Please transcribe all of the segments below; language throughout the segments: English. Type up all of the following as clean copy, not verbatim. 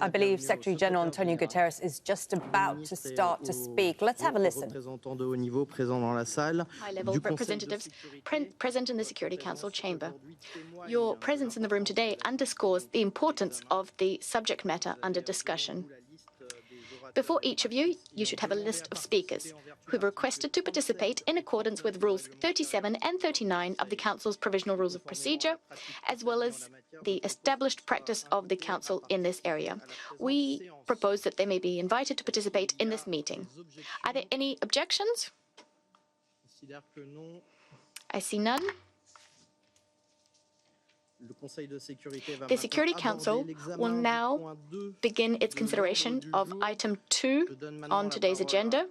I believe Secretary General Antonio Guterres is just about to start to speak. Let's have a listen. High-level representatives present in the Security Council chamber. Your presence in the room today underscores the importance of the subject matter under discussion. Before each of you, you should have a list of speakers who have requested to participate in accordance with Rules 37 and 39 of the Council's Provisional Rules of Procedure, as well as the established practice of the Council in this area. We propose that they may be invited to participate in this meeting. Are there any objections? I see none. The Security Council will now begin its consideration of item 2 on today's agenda.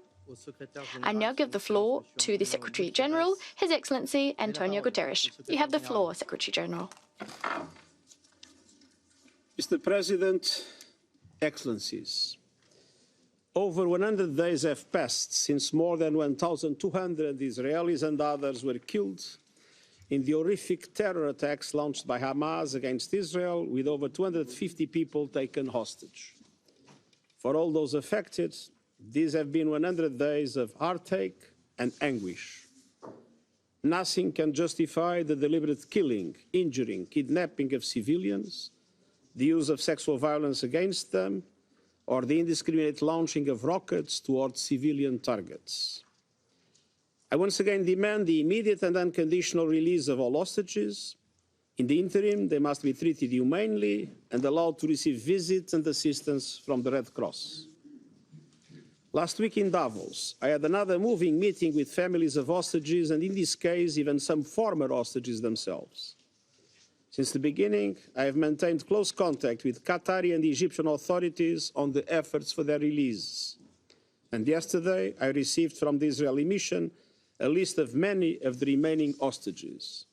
I now give the floor to the Secretary General, His Excellency Antonio Guterres. You have the floor, Secretary General. Mr. President, Excellencies, over 100 days have passed since more than 1,200 Israelis and others were killed in the horrific terror attacks launched by Hamas against Israel, with over 250 people taken hostage. For all those affected, these have been 100 days of heartache and anguish. Nothing can justify the deliberate killing, injuring, kidnapping of civilians, the use of sexual violence against them, or the indiscriminate launching of rockets towards civilian targets. I once again demand the immediate and unconditional release of all hostages. In the interim, they must be treated humanely and allowed to receive visits and assistance from the Red Cross. Last week in Davos, I had another moving meeting with families of hostages, and in this case, even some former hostages themselves. Since the beginning, I have maintained close contact with Qatari and Egyptian authorities on the efforts for their release. And yesterday, I received from the Israeli mission a list of many of the remaining hostages.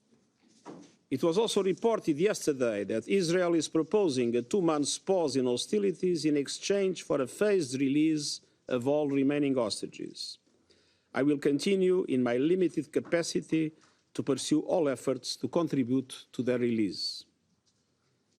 It was also reported yesterday that Israel is proposing a 2-month pause in hostilities in exchange for a phased release of all remaining hostages. I will continue in my limited capacity to pursue all efforts to contribute to their release.